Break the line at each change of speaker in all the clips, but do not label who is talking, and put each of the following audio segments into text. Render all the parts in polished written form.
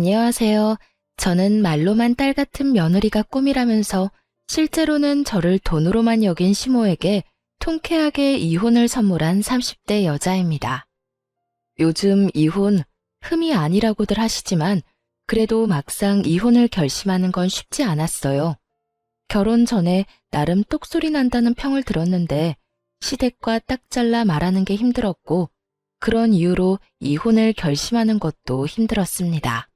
안녕하세요. 저는 말로만 딸 같은 며느리가 꿈이라면서 실제로는 저를 돈으로만 여긴 시모에게 통쾌하게 이혼을 선물한 30대 여자입니다. 요즘 이혼 흠이 아니라고들 하시지만 그래도 막상 이혼을 결심하는 건 쉽지 않았어요. 결혼 전에 나름 똑소리 난다는 평을 들었는데 시댁과 딱 잘라 말하는 게 힘들었고 그런 이유로 이혼을 결심하는 것도 힘들었습니다.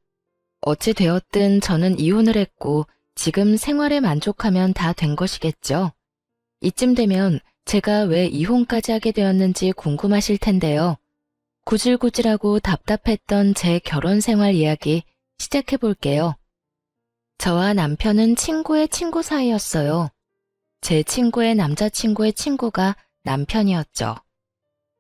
어찌 되었든 저는 이혼을 했고 지금 생활에 만족하면 다 된 것이겠죠. 이쯤 되면 제가 왜 이혼까지 하게 되었는지 궁금하실 텐데요. 구질구질하고 답답했던 제 결혼 생활 이야기 시작해 볼게요. 저와 남편은 친구의 친구 사이였어요. 제 친구의 남자친구의 친구가 남편이었죠.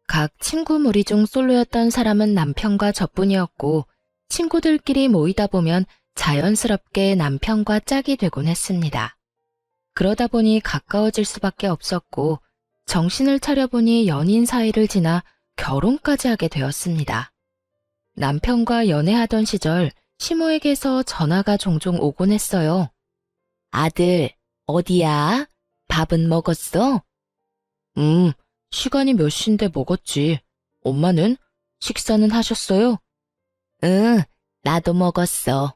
각 친구 무리 중 솔로였던 사람은 남편과 저뿐이었고 친구들끼리 모이다 보면 자연스럽게 남편과 짝이 되곤 했습니다. 그러다 보니 가까워질 수밖에 없었고 정신을 차려보니 연인 사이를 지나 결혼까지 하게 되었습니다. 남편과 연애하던 시절 시모에게서 전화가 종종 오곤 했어요. 아들, 어디야? 밥은 먹었어? 시간이 몇 시인데 먹었지. 엄마는? 식사는 하셨어요? 응, 나도 먹었어.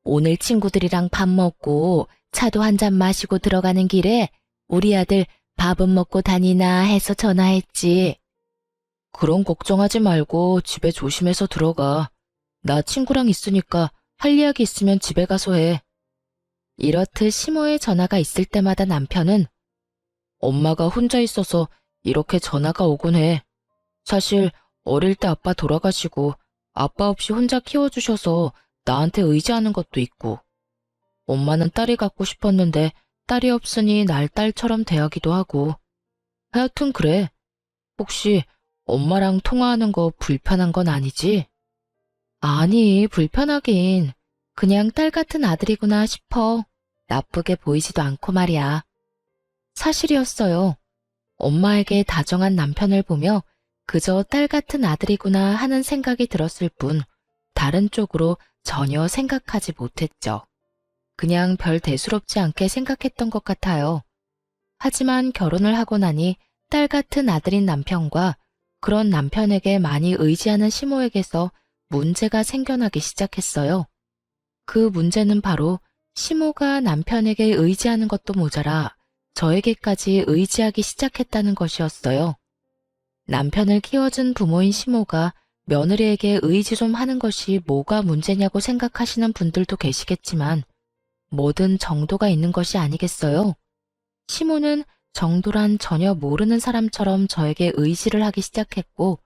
오늘 친구들이랑 밥 먹고 차도 한 잔 마시고 들어가는 길에 우리 아들 밥은 먹고 다니나 해서 전화했지. 그런 걱정하지 말고 집에 조심해서 들어가. 나 친구랑 있으니까 할 이야기 있으면 집에 가서 해. 이렇듯 시모의 전화가 있을 때마다 남편은 엄마가 혼자 있어서 이렇게 전화가 오곤 해. 사실 어릴 때 아빠 돌아가시고 아빠 없이 혼자 키워주셔서 나한테 의지하는 것도 있고 엄마는 딸이 갖고 싶었는데 딸이 없으니 날 딸처럼 대하기도 하고 하여튼 그래. 혹시 엄마랑 통화하는 거 불편한 건 아니지? 아니, 불편하긴. 그냥 딸 같은 아들이구나 싶어. 나쁘게 보이지도 않고 말이야. 사실이었어요. 엄마에게 다정한 남편을 보며 그저 딸 같은 아들이구나 하는 생각이 들었을 뿐 다른 쪽으로 전혀 생각하지 못했죠. 그냥 별 대수롭지 않게 생각했던 것 같아요. 하지만 결혼을 하고 나니 딸 같은 아들인 남편과 그런 남편에게 많이 의지하는 시모에게서 문제가 생겨나기 시작했어요. 그 문제는 바로 시모가 남편에게 의지하는 것도 모자라 저에게까지 의지하기 시작했다는 것이었어요. 남편을 키워준 부모인 시모가 며느리에게 의지 좀 하는 것이 뭐가 문제냐고 생각하시는 분들도 계시겠지만 뭐든 정도가 있는 것이 아니겠어요? 시모는 정도란 전혀 모르는 사람처럼 저에게 의지를 하기 시작했고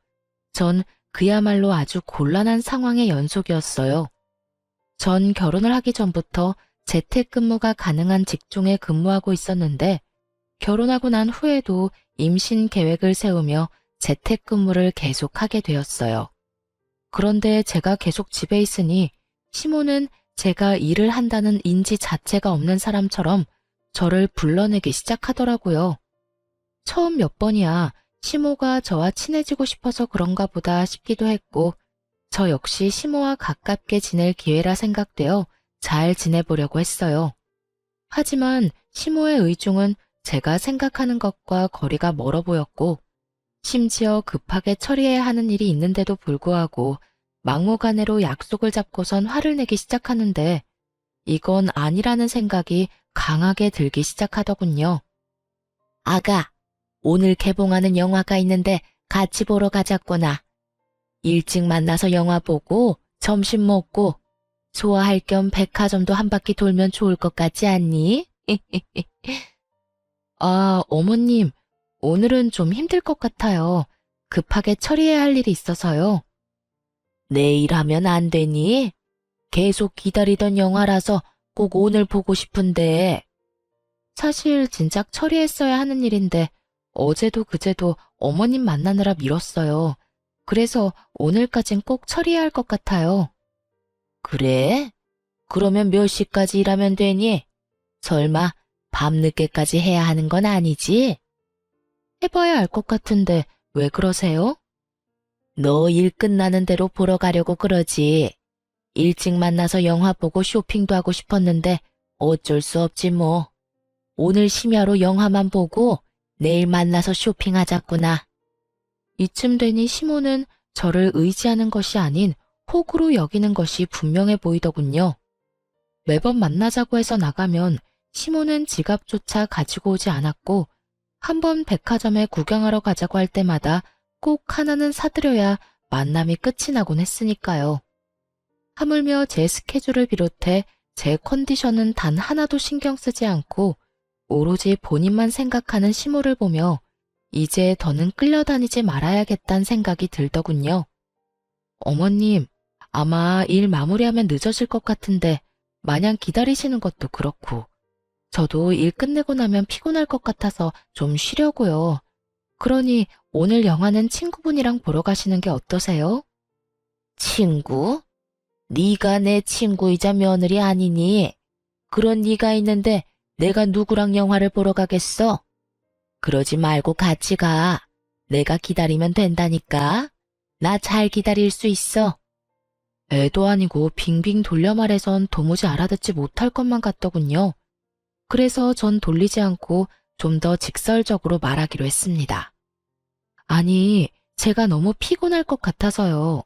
전 그야말로 아주 곤란한 상황의 연속이었어요. 전 결혼을 하기 전부터 재택근무가 가능한 직종에 근무하고 있었는데 결혼하고 난 후에도 임신 계획을 세우며 재택근무를 계속하게 되었어요. 그런데 제가 계속 집에 있으니 시모는 제가 일을 한다는 인지 자체가 없는 사람처럼 저를 불러내기 시작하더라고요. 처음 몇 번이야 시모가 저와 친해지고 싶어서 그런가 보다 싶기도 했고 저 역시 시모와 가깝게 지낼 기회라 생각되어 잘 지내보려고 했어요. 하지만 시모의 의중은 제가 생각하는 것과 거리가 멀어 보였고 심지어 급하게 처리해야 하는 일이 있는데도 불구하고 막무가내로 약속을 잡고선 화를 내기 시작하는데 이건 아니라는 생각이 강하게 들기 시작하더군요. 아가, 오늘 개봉하는 영화가 있는데 같이 보러 가자꾸나. 일찍 만나서 영화 보고 점심 먹고 소화할 겸 백화점도 한 바퀴 돌면 좋을 것 같지 않니? 아, 어머님, 오늘은 좀 힘들 것 같아요. 급하게 처리해야 할 일이 있어서요. 내일 하면 안 되니? 계속 기다리던 영화라서 꼭 오늘 보고 싶은데. 사실 진작 처리했어야 하는 일인데 어제도 그제도 어머님 만나느라 미뤘어요. 그래서 오늘까진 꼭 처리해야 할 것 같아요. 그래? 그러면 몇 시까지 일하면 되니? 설마 밤늦게까지 해야 하는 건 아니지? 해봐야 알 것 같은데 왜 그러세요? 너 일 끝나는 대로 보러 가려고 그러지. 일찍 만나서 영화 보고 쇼핑도 하고 싶었는데 어쩔 수 없지 뭐. 오늘 심야로 영화만 보고 내일 만나서 쇼핑하자꾸나. 이쯤 되니 시모는 저를 의지하는 것이 아닌 호구로 여기는 것이 분명해 보이더군요. 매번 만나자고 해서 나가면 시모는 지갑조차 가지고 오지 않았고 한번 백화점에 구경하러 가자고 할 때마다 꼭 하나는 사드려야 만남이 끝이 나곤 했으니까요. 하물며 제 스케줄을 비롯해 제 컨디션은 단 하나도 신경 쓰지 않고 오로지 본인만 생각하는 시모를 보며 이제 더는 끌려다니지 말아야겠다는 생각이 들더군요. 어머님, 아마 일 마무리하면 늦어질 것 같은데 마냥 기다리시는 것도 그렇고 저도 일 끝내고 나면 피곤할 것 같아서 좀 쉬려고요. 그러니 오늘 영화는 친구분이랑 보러 가시는 게 어떠세요? 친구? 네가 내 친구이자 며느리 아니니? 그런 네가 있는데 내가 누구랑 영화를 보러 가겠어? 그러지 말고 같이 가. 내가 기다리면 된다니까. 나 잘 기다릴 수 있어. 애도 아니고 빙빙 돌려 말해선 도무지 알아듣지 못할 것만 같더군요. 그래서 전 돌리지 않고 좀 더 직설적으로 말하기로 했습니다. 아니, 제가 너무 피곤할 것 같아서요.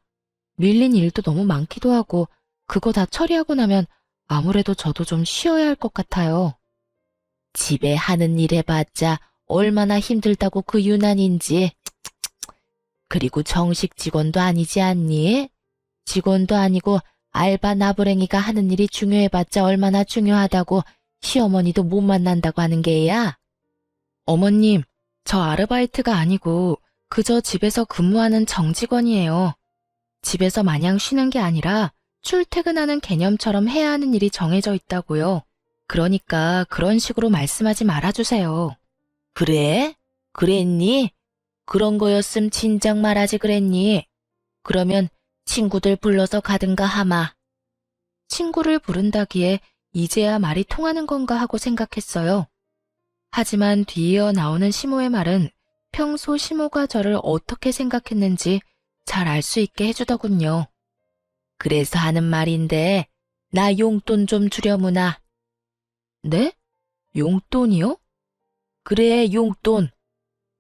밀린 일도 너무 많기도 하고 그거 다 처리하고 나면 아무래도 저도 좀 쉬어야 할 것 같아요. 집에 하는 일 해봤자 얼마나 힘들다고 그 유난인지. 그리고 정식 직원도 아니지 않니? 직원도 아니고 알바 나부랭이가 하는 일이 중요해봤자 얼마나 중요하다고 시어머니도 못 만난다고 하는 게야? 어머님, 저 아르바이트가 아니고 그저 집에서 근무하는 정직원이에요. 집에서 마냥 쉬는 게 아니라 출퇴근하는 개념처럼 해야 하는 일이 정해져 있다고요. 그러니까 그런 식으로 말씀하지 말아주세요. 그래? 그랬니? 그런 거였음 진작 말하지 그랬니? 그러면 친구들 불러서 가든가 하마. 친구를 부른다기에 이제야 말이 통하는 건가 하고 생각했어요. 하지만 뒤이어 나오는 시모의 말은 평소 시모가 저를 어떻게 생각했는지 잘 알 수 있게 해주더군요. 그래서 하는 말인데 나 용돈 좀 주려무나. 네? 용돈이요? 그래, 용돈.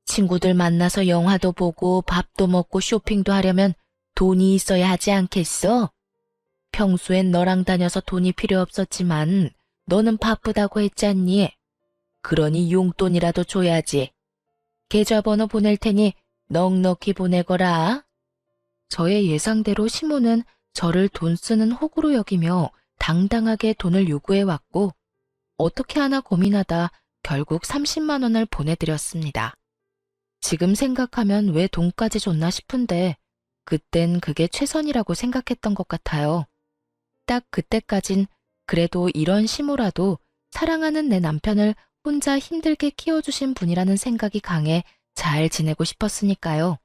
친구들 만나서 영화도 보고 밥도 먹고 쇼핑도 하려면 돈이 있어야 하지 않겠어? 평소엔 너랑 다녀서 돈이 필요 없었지만 너는 바쁘다고 했잖니. 그러니 용돈이라도 줘야지. 계좌번호 보낼 테니 넉넉히 보내거라. 저의 예상대로 시모는 저를 돈 쓰는 호구로 여기며 당당하게 돈을 요구해왔고 어떻게 하나 고민하다 결국 30만 원을 보내드렸습니다. 지금 생각하면 왜 돈까지 줬나 싶은데 그땐 그게 최선이라고 생각했던 것 같아요. 딱 그때까진 그래도 이런 시모라도 사랑하는 내 남편을 혼자 힘들게 키워주신 분이라는 생각이 강해 잘 지내고 싶었으니까요.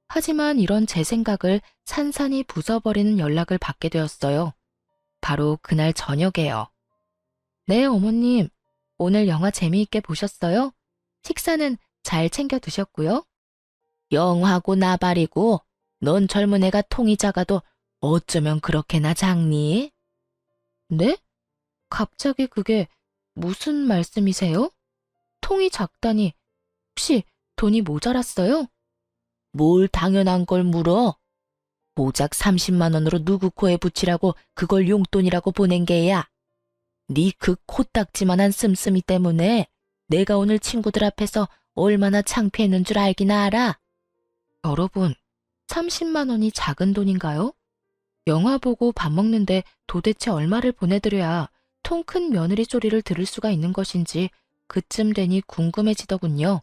하지만 이런 제 생각을 산산이 부숴버리는 연락을 받게 되었어요. 바로 그날 저녁에요. 네, 어머님. 오늘 영화 재미있게 보셨어요? 식사는 잘 챙겨 드셨고요? 영하고 나발이고 넌 젊은 애가 통이 작아도 어쩌면 그렇게나 작니? 네? 갑자기 그게 무슨 말씀이세요? 통이 작다니 혹시 돈이 모자랐어요? 뭘 당연한 걸 물어? 고작 30만 원으로 누구 코에 붙이라고 그걸 용돈이라고 보낸 게야. 네 그 코딱지만한 씀씀이 때문에 내가 오늘 친구들 앞에서 얼마나 창피했는 줄 알기나 알아? 여러분, 30만 원이 작은 돈인가요? 영화 보고 밥 먹는데 도대체 얼마를 보내드려야 통 큰 며느리 소리를 들을 수가 있는 것인지 그쯤 되니 궁금해지더군요.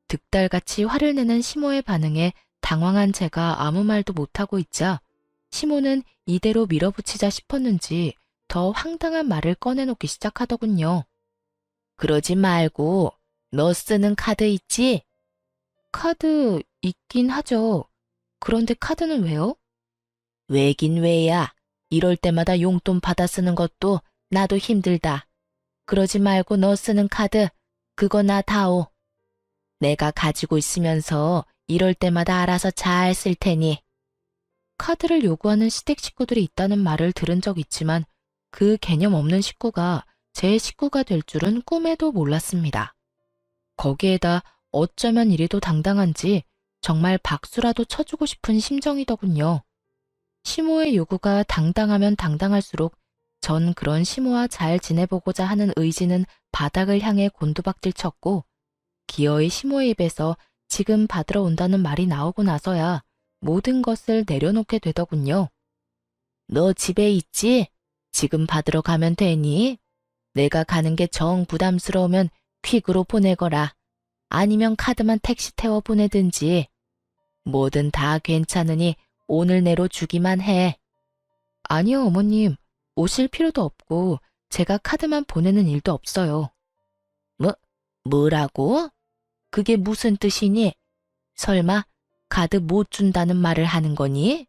득달같이 화를 내는 시모의 반응에 당황한 제가 아무 말도 못하고 있자 시모는 이대로 밀어붙이자 싶었는지 더 황당한 말을 꺼내놓기 시작하더군요. 그러지 말고 너 쓰는 카드 있지? 카드 있긴 하죠. 그런데 카드는 왜요? 왜긴 왜야. 이럴 때마다 용돈 받아 쓰는 것도 나도 힘들다. 그러지 말고 너 쓰는 카드 그거 나 다오. 내가 가지고 있으면서 이럴 때마다 알아서 잘 쓸 테니. 카드를 요구하는 시댁 식구들이 있다는 말을 들은 적 있지만 그 개념 없는 식구가 제 식구가 될 줄은 꿈에도 몰랐습니다. 거기에다 어쩌면 이리도 당당한지 정말 박수라도 쳐주고 싶은 심정이더군요. 시모의 요구가 당당하면 당당할수록 전 그런 시모와 잘 지내보고자 하는 의지는 바닥을 향해 곤두박질 쳤고 기어이 시모의 입에서 지금 받으러 온다는 말이 나오고 나서야 모든 것을 내려놓게 되더군요. 너 집에 있지? 지금 받으러 가면 되니? 내가 가는 게 정 부담스러우면 퀵으로 보내거라. 아니면 카드만 택시 태워 보내든지. 뭐든 다 괜찮으니 오늘 내로 주기만 해. 아니요, 어머님. 오실 필요도 없고 제가 카드만 보내는 일도 없어요. 뭐라고? 그게 무슨 뜻이니? 설마 카드 못 준다는 말을 하는 거니?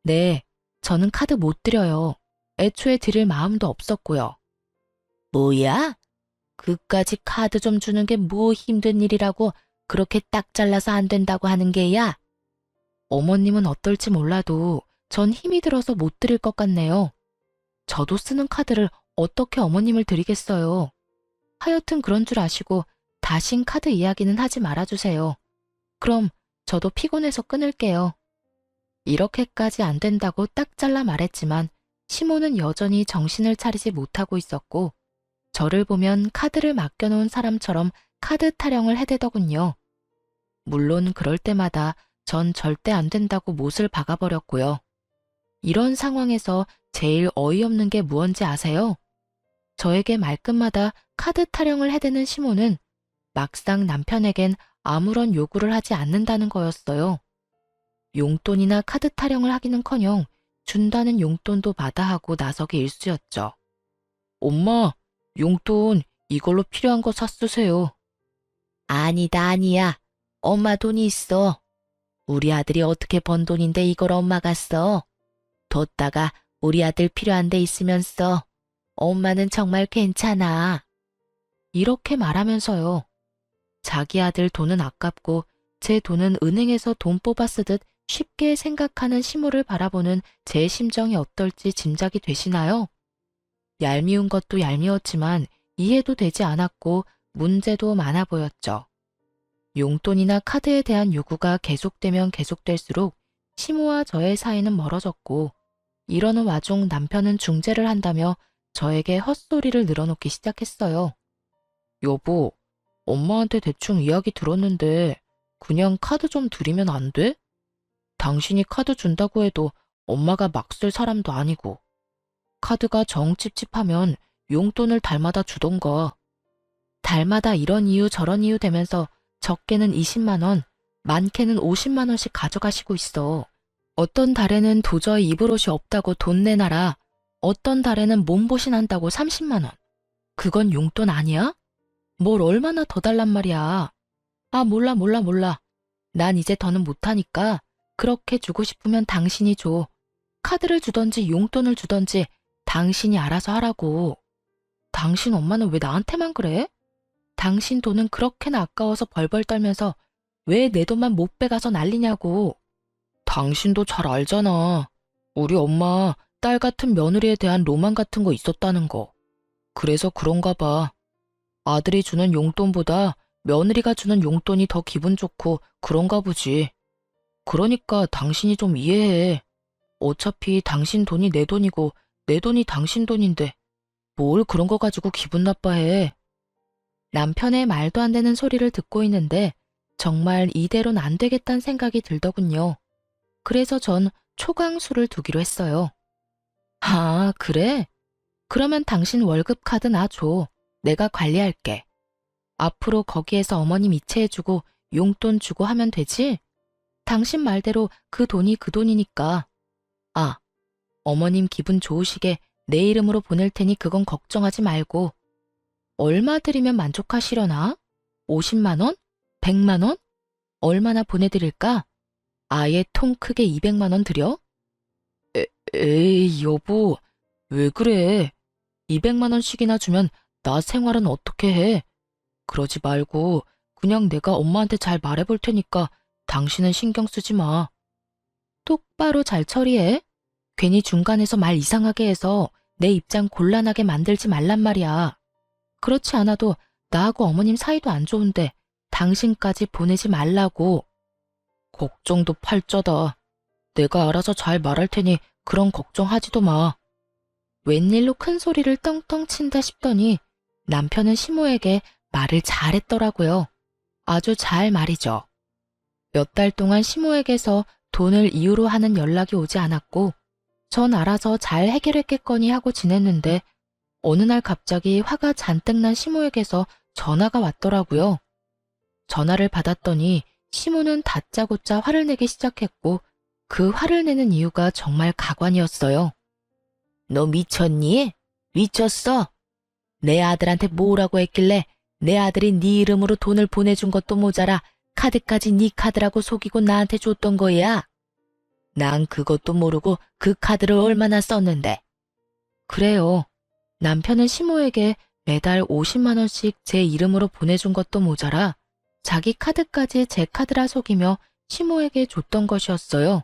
네, 저는 카드 못 드려요. 애초에 드릴 마음도 없었고요. 뭐야? 그까지 카드 좀 주는 게 뭐 힘든 일이라고 그렇게 딱 잘라서 안 된다고 하는 게야? 어머님은 어떨지 몰라도 전 힘이 들어서 못 드릴 것 같네요. 저도 쓰는 카드를 어떻게 어머님을 드리겠어요. 하여튼 그런 줄 아시고 다신 카드 이야기는 하지 말아주세요. 그럼 저도 피곤해서 끊을게요. 이렇게까지 안 된다고 딱 잘라 말했지만 시모는 여전히 정신을 차리지 못하고 있었고 저를 보면 카드를 맡겨놓은 사람처럼 카드 타령을 해대더군요. 물론 그럴 때마다 전 절대 안 된다고 못을 박아버렸고요. 이런 상황에서 제일 어이없는 게 무언지 아세요? 저에게 말끝마다 카드 타령을 해대는 시모는 막상 남편에겐 아무런 요구를 하지 않는다는 거였어요. 용돈이나 카드 타령을 하기는커녕 준다는 용돈도 마다하고 나서기 일쑤였죠. 엄마, 용돈 이걸로 필요한 거 사 쓰세요. 아니야. 엄마 돈이 있어. 우리 아들이 어떻게 번 돈인데 이걸 엄마가 써. 뒀다가 우리 아들 필요한 데 있으면 써. 엄마는 정말 괜찮아. 이렇게 말하면서요. 자기 아들 돈은 아깝고 제 돈은 은행에서 돈 뽑아 쓰듯 쉽게 생각하는 시모를 바라보는 제 심정이 어떨지 짐작이 되시나요? 얄미운 것도 얄미웠지만 이해도 되지 않았고 문제도 많아 보였죠. 용돈이나 카드에 대한 요구가 계속되면 계속될수록 시모와 저의 사이는 멀어졌고 이러는 와중 남편은 중재를 한다며 저에게 헛소리를 늘어놓기 시작했어요. 여보, 엄마한테 대충 이야기 들었는데 그냥 카드 좀 드리면 안 돼? 당신이 카드 준다고 해도 엄마가 막 쓸 사람도 아니고 카드가 정 찝찝하면 용돈을 달마다 주던가. 달마다 이런 이유 저런 이유 되면서 적게는 20만 원, 많게는 50만 원씩 가져가시고 있어. 어떤 달에는 도저히 입을 옷이 없다고 돈 내놔라. 어떤 달에는 몸보신한다고 30만 원. 그건 용돈 아니야? 뭘 얼마나 더 달란 말이야. 아, 몰라. 난 이제 더는 못하니까 그렇게 주고 싶으면 당신이 줘. 카드를 주던지 용돈을 주던지 당신이 알아서 하라고. 당신 엄마는 왜 나한테만 그래? 당신 돈은 그렇게나 아까워서 벌벌 떨면서 왜 내 돈만 못 빼가서 난리냐고. 당신도 잘 알잖아. 우리 엄마 딸 같은 며느리에 대한 로망 같은 거 있었다는 거. 그래서 그런가 봐. 아들이 주는 용돈보다 며느리가 주는 용돈이 더 기분 좋고 그런가 보지. 그러니까 당신이 좀 이해해. 어차피 당신 돈이 내 돈이고 내 돈이 당신 돈인데 뭘 그런 거 가지고 기분 나빠해. 남편의 말도 안 되는 소리를 듣고 있는데 정말 이대로는 안 되겠다는 생각이 들더군요. 그래서 전 초강수를 두기로 했어요. 아, 그래? 그러면 당신 월급 카드 놔줘. 내가 관리할게. 앞으로 거기에서 어머님 이체해주고 용돈 주고 하면 되지? 당신 말대로 그 돈이 그 돈이니까. 아, 어머님 기분 좋으시게 내 이름으로 보낼 테니 그건 걱정하지 말고. 얼마 드리면 만족하시려나? 50만 원? 100만 원? 얼마나 보내드릴까? 아예 통 크게 200만 원 드려? 에이, 여보, 왜 그래? 200만 원씩이나 주면 나 생활은 어떻게 해? 그러지 말고 그냥 내가 엄마한테 잘 말해볼 테니까 당신은 신경 쓰지 마. 똑바로 잘 처리해. 괜히 중간에서 말 이상하게 해서 내 입장 곤란하게 만들지 말란 말이야. 그렇지 않아도 나하고 어머님 사이도 안 좋은데 당신까지 보내지 말라고. 걱정도 팔자다. 내가 알아서 잘 말할 테니 그런 걱정하지도 마. 웬일로 큰 소리를 떵떵 친다 싶더니 남편은 시모에게 말을 잘했더라고요. 아주 잘 말이죠. 몇 달 동안 시모에게서 돈을 이유로 하는 연락이 오지 않았고 전 알아서 잘 해결했겠거니 하고 지냈는데 어느 날 갑자기 화가 잔뜩 난 시모에게서 전화가 왔더라고요. 전화를 받았더니 시모는 다짜고짜 화를 내기 시작했고 그 화를 내는 이유가 정말 가관이었어요. 너 미쳤니? 미쳤어? 내 아들한테 뭐라고 했길래 내 아들이 네 이름으로 돈을 보내준 것도 모자라 카드까지 네 카드라고 속이고 나한테 줬던 거야. 난 그것도 모르고 그 카드를 얼마나 썼는데. 그래요. 남편은 시모에게 매달 50만 원씩 제 이름으로 보내준 것도 모자라 자기 카드까지 제 카드라 속이며 시모에게 줬던 것이었어요.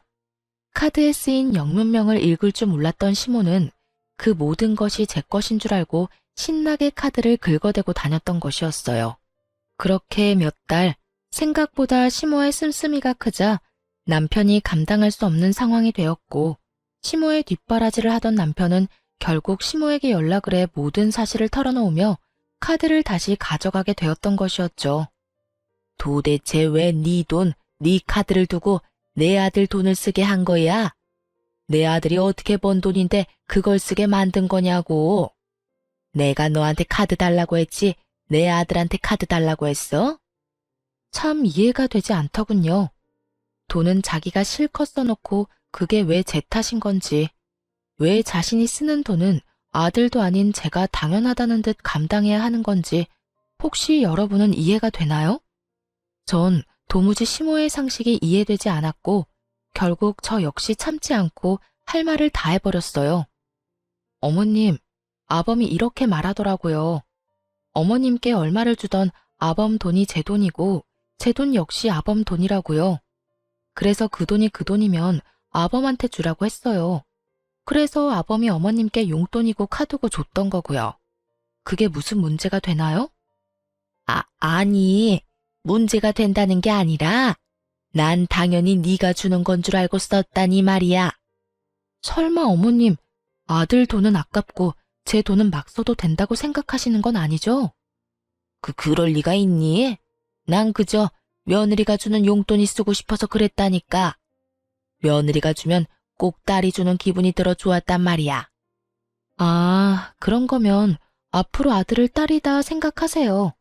카드에 쓰인 영문명을 읽을 줄 몰랐던 시모는 그 모든 것이 제 것인 줄 알고 신나게 카드를 긁어대고 다녔던 것이었어요. 그렇게 몇 달, 생각보다 시모의 씀씀이가 크자 남편이 감당할 수 없는 상황이 되었고 시모의 뒷바라지를 하던 남편은 결국 시모에게 연락을 해 모든 사실을 털어놓으며 카드를 다시 가져가게 되었던 것이었죠. 도대체 왜 네 돈, 네 카드를 두고 내 아들 돈을 쓰게 한 거야? 내 아들이 어떻게 번 돈인데 그걸 쓰게 만든 거냐고. 내가 너한테 카드 달라고 했지 내 아들한테 카드 달라고 했어? 참 이해가 되지 않더군요. 돈은 자기가 실컷 써놓고 그게 왜 제 탓인 건지, 왜 자신이 쓰는 돈은 아들도 아닌 제가 당연하다는 듯 감당해야 하는 건지 혹시 여러분은 이해가 되나요? 전 도무지 시모의 상식이 이해되지 않았고 결국 저 역시 참지 않고 할 말을 다 해버렸어요. 어머님, 아범이 이렇게 말하더라고요. 어머님께 얼마를 주던 아범 돈이 제 돈이고 제 돈 역시 아범 돈이라고요. 그래서 그 돈이 그 돈이면 아범한테 주라고 했어요. 그래서 아범이 어머님께 용돈이고 카드고 줬던 거고요. 그게 무슨 문제가 되나요? 아니, 문제가 된다는 게 아니라 난 당연히 네가 주는 건 줄 알고 썼다니 말이야. 설마 어머님, 아들 돈은 아깝고 제 돈은 막 써도 된다고 생각하시는 건 아니죠? 그럴 리가 있니? 난 그저 며느리가 주는 용돈이 쓰고 싶어서 그랬다니까. 며느리가 주면 꼭 딸이 주는 기분이 들어 좋았단 말이야. 아, 그런 거면 앞으로 아들을 딸이다 생각하세요.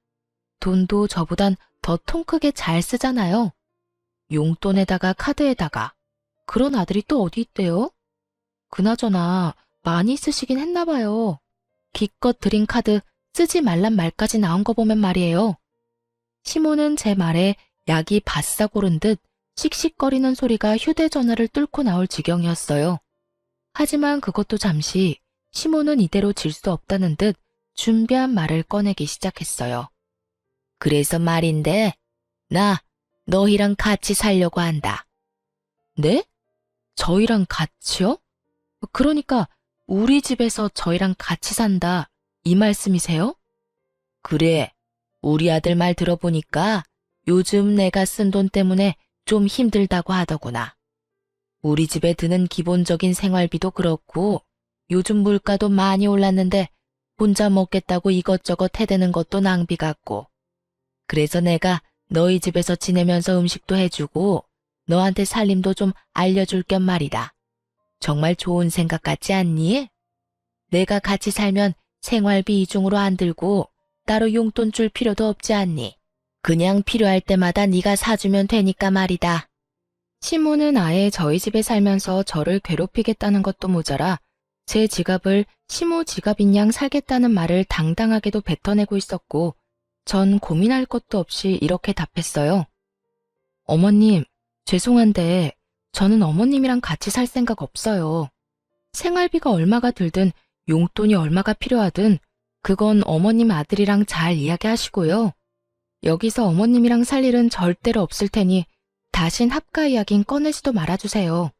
돈도 저보단 더 통 크게 잘 쓰잖아요. 용돈에다가 카드에다가. 그런 아들이 또 어디 있대요? 그나저나 많이 쓰시긴 했나 봐요. 기껏 드린 카드 쓰지 말란 말까지 나온 거 보면 말이에요. 시모는 제 말에 약이 바싹 오른 듯 씩씩거리는 소리가 휴대전화를 뚫고 나올 지경이었어요. 하지만 그것도 잠시 시모는 이대로 질 수 없다는 듯 준비한 말을 꺼내기 시작했어요. 그래서 말인데 나 너희랑 같이 살려고 한다. 네? 저희랑 같이요? 그러니까 우리 집에서 저희랑 같이 산다 이 말씀이세요? 그래. 우리 아들 말 들어보니까 요즘 내가 쓴 돈 때문에 좀 힘들다고 하더구나. 우리 집에 드는 기본적인 생활비도 그렇고 요즘 물가도 많이 올랐는데 혼자 먹겠다고 이것저것 해대는 것도 낭비 같고. 그래서 내가 너희 집에서 지내면서 음식도 해주고 너한테 살림도 좀 알려줄 겸 말이다. 정말 좋은 생각 같지 않니? 내가 같이 살면 생활비 이중으로 안 들고 따로 용돈 줄 필요도 없지 않니? 그냥 필요할 때마다 네가 사주면 되니까 말이다. 시모는 아예 저희 집에 살면서 저를 괴롭히겠다는 것도 모자라 제 지갑을 시모 지갑인 양 살겠다는 말을 당당하게도 뱉어내고 있었고 전 고민할 것도 없이 이렇게 답했어요. 어머님, 죄송한데 저는 어머님이랑 같이 살 생각 없어요. 생활비가 얼마가 들든 용돈이 얼마가 필요하든 그건 어머님 아들이랑 잘 이야기하시고요. 여기서 어머님이랑 살 일은 절대로 없을 테니 다신 합가 이야긴 꺼내지도 말아주세요.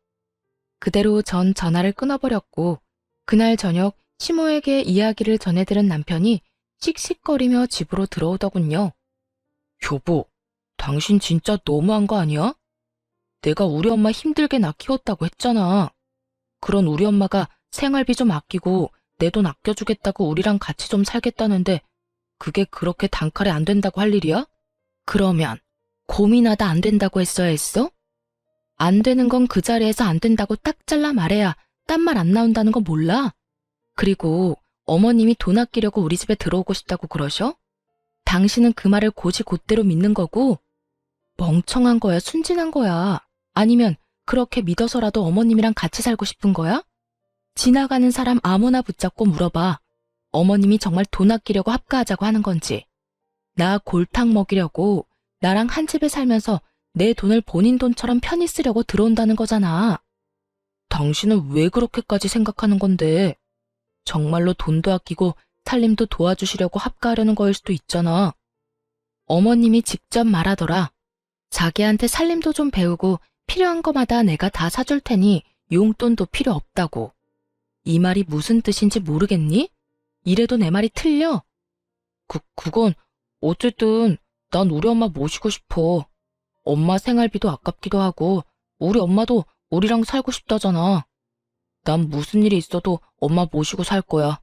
그대로 전 전화를 끊어버렸고 그날 저녁 시모에게 이야기를 전해들은 남편이 씩씩거리며 집으로 들어오더군요. 여보, 당신 진짜 너무한 거 아니야? 내가 우리 엄마 힘들게 나 키웠다고 했잖아. 그런 우리 엄마가 생활비 좀 아끼고 내 돈 아껴주겠다고 우리랑 같이 좀 살겠다는데 그게 그렇게 단칼에 안 된다고 할 일이야? 그러면 고민하다 안 된다고 했어야 했어? 안 되는 건 그 자리에서 안 된다고 딱 잘라 말해야 딴 말 안 나온다는 거 몰라? 그리고 어머님이 돈 아끼려고 우리 집에 들어오고 싶다고 그러셔? 당신은 그 말을 곧이곧대로 믿는 거고 멍청한 거야, 순진한 거야. 아니면 그렇게 믿어서라도 어머님이랑 같이 살고 싶은 거야? 지나가는 사람 아무나 붙잡고 물어봐. 어머님이 정말 돈 아끼려고 합가하자고 하는 건지. 나 골탕 먹이려고 나랑 한 집에 살면서 내 돈을 본인 돈처럼 편히 쓰려고 들어온다는 거잖아. 당신은 왜 그렇게까지 생각하는 건데? 정말로 돈도 아끼고 살림도 도와주시려고 합가하려는 거일 수도 있잖아. 어머님이 직접 말하더라. 자기한테 살림도 좀 배우고 필요한 거마다 내가 다 사줄 테니 용돈도 필요 없다고. 이 말이 무슨 뜻인지 모르겠니? 이래도 내 말이 틀려? 그건 어쨌든 난 우리 엄마 모시고 싶어. 엄마 생활비도 아깝기도 하고 우리 엄마도 우리랑 살고 싶다잖아. 난 무슨 일이 있어도 엄마 모시고 살 거야.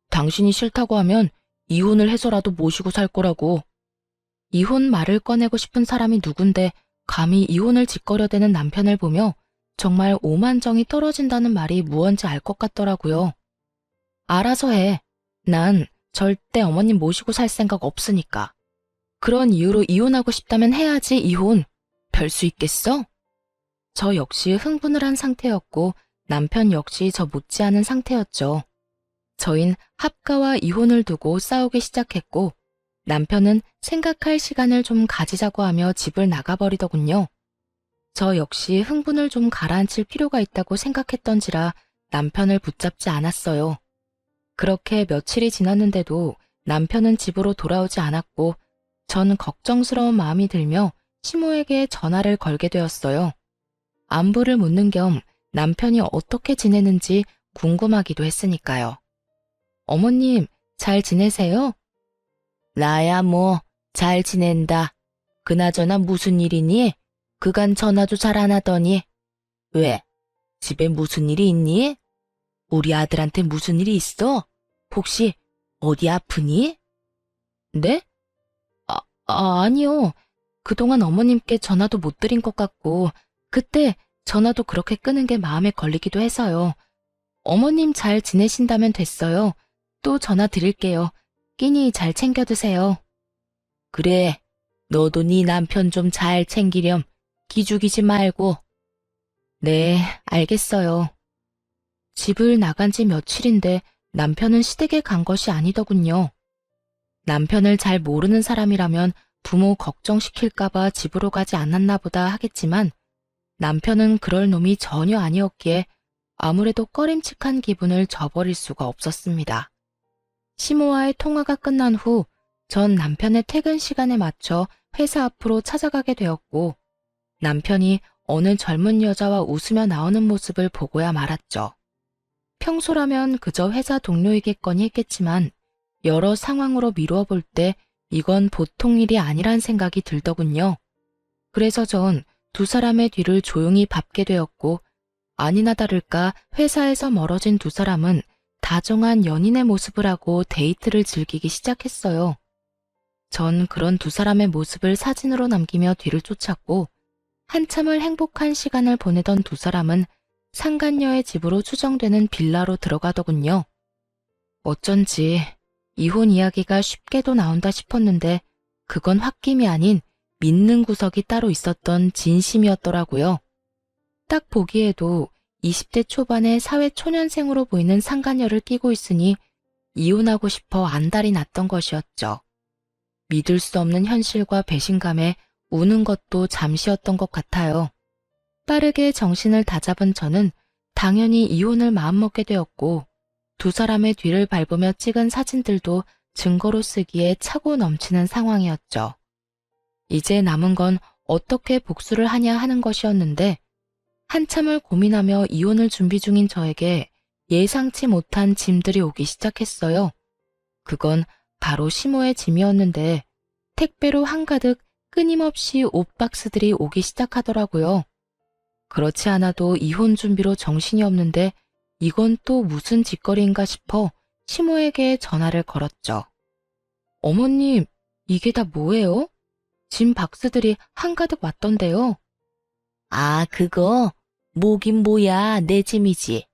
당신이 싫다고 하면 이혼을 해서라도 모시고 살 거라고. 이혼 말을 꺼내고 싶은 사람이 누군데 감히 이혼을 짓거려대는 남편을 보며 정말 오만정이 떨어진다는 말이 무언지 알 것 같더라고요. 알아서 해. 난 절대 어머님 모시고 살 생각 없으니까. 그런 이유로 이혼하고 싶다면 해야지 이혼. 별 수 있겠어? 저 역시 흥분을 한 상태였고 남편 역시 저 못지않은 상태였죠. 저흰 합가와 이혼을 두고 싸우기 시작했고 남편은 생각할 시간을 좀 가지자고 하며 집을 나가버리더군요. 저 역시 흥분을 좀 가라앉힐 필요가 있다고 생각했던지라 남편을 붙잡지 않았어요. 그렇게 며칠이 지났는데도 남편은 집으로 돌아오지 않았고 전 걱정스러운 마음이 들며 시모에게 전화를 걸게 되었어요. 안부를 묻는 겸 남편이 어떻게 지내는지 궁금하기도 했으니까요. 어머님, 잘 지내세요? 나야 뭐, 잘 지낸다. 그나저나 무슨 일이니? 그간 전화도 잘 안 하더니. 왜? 집에 무슨 일이 있니? 우리 아들한테 무슨 일이 있어? 혹시 어디 아프니? 네? 아니요. 그동안 어머님께 전화도 못 드린 것 같고 그때 전화도 그렇게 끄는 게 마음에 걸리기도 해서요. 어머님 잘 지내신다면 됐어요. 또 전화 드릴게요. 끼니 잘 챙겨 드세요. 그래, 너도 네 남편 좀 잘 챙기렴. 기죽이지 말고. 네, 알겠어요. 집을 나간 지 며칠인데 남편은 시댁에 간 것이 아니더군요. 남편을 잘 모르는 사람이라면 부모 걱정시킬까봐 집으로 가지 않았나 보다 하겠지만 남편은 그럴 놈이 전혀 아니었기에 아무래도 꺼림칙한 기분을 저버릴 수가 없었습니다. 시모와의 통화가 끝난 후 전 남편의 퇴근 시간에 맞춰 회사 앞으로 찾아가게 되었고 남편이 어느 젊은 여자와 웃으며 나오는 모습을 보고야 말았죠. 평소라면 그저 회사 동료이겠거니 했겠지만 여러 상황으로 미루어 볼 때 이건 보통 일이 아니란 생각이 들더군요. 그래서 전 두 사람의 뒤를 조용히 밟게 되었고 아니나 다를까 회사에서 멀어진 두 사람은 다정한 연인의 모습을 하고 데이트를 즐기기 시작했어요. 전 그런 두 사람의 모습을 사진으로 남기며 뒤를 쫓았고 한참을 행복한 시간을 보내던 두 사람은 상간녀의 집으로 추정되는 빌라로 들어가더군요. 어쩐지 이혼 이야기가 쉽게도 나온다 싶었는데 그건 홧김이 아닌 믿는 구석이 따로 있었던 진심이었더라고요. 딱 보기에도 20대 초반의 사회 초년생으로 보이는 상간녀를 끼고 있으니 이혼하고 싶어 안달이 났던 것이었죠. 믿을 수 없는 현실과 배신감에 우는 것도 잠시였던 것 같아요. 빠르게 정신을 다잡은 저는 당연히 이혼을 마음먹게 되었고 두 사람의 뒤를 밟으며 찍은 사진들도 증거로 쓰기에 차고 넘치는 상황이었죠. 이제 남은 건 어떻게 복수를 하냐 하는 것이었는데 한참을 고민하며 이혼을 준비 중인 저에게 예상치 못한 짐들이 오기 시작했어요. 그건 바로 시모의 짐이었는데 택배로 한가득 끊임없이 옷 박스들이 오기 시작하더라고요. 그렇지 않아도 이혼 준비로 정신이 없는데 이건 또 무슨 짓거리인가 싶어 시모에게 전화를 걸었죠. 어머님, 이게 다 뭐예요? 짐 박스들이 한가득 왔던데요. 아, 그거? 뭐긴 뭐야, 내 짐이지.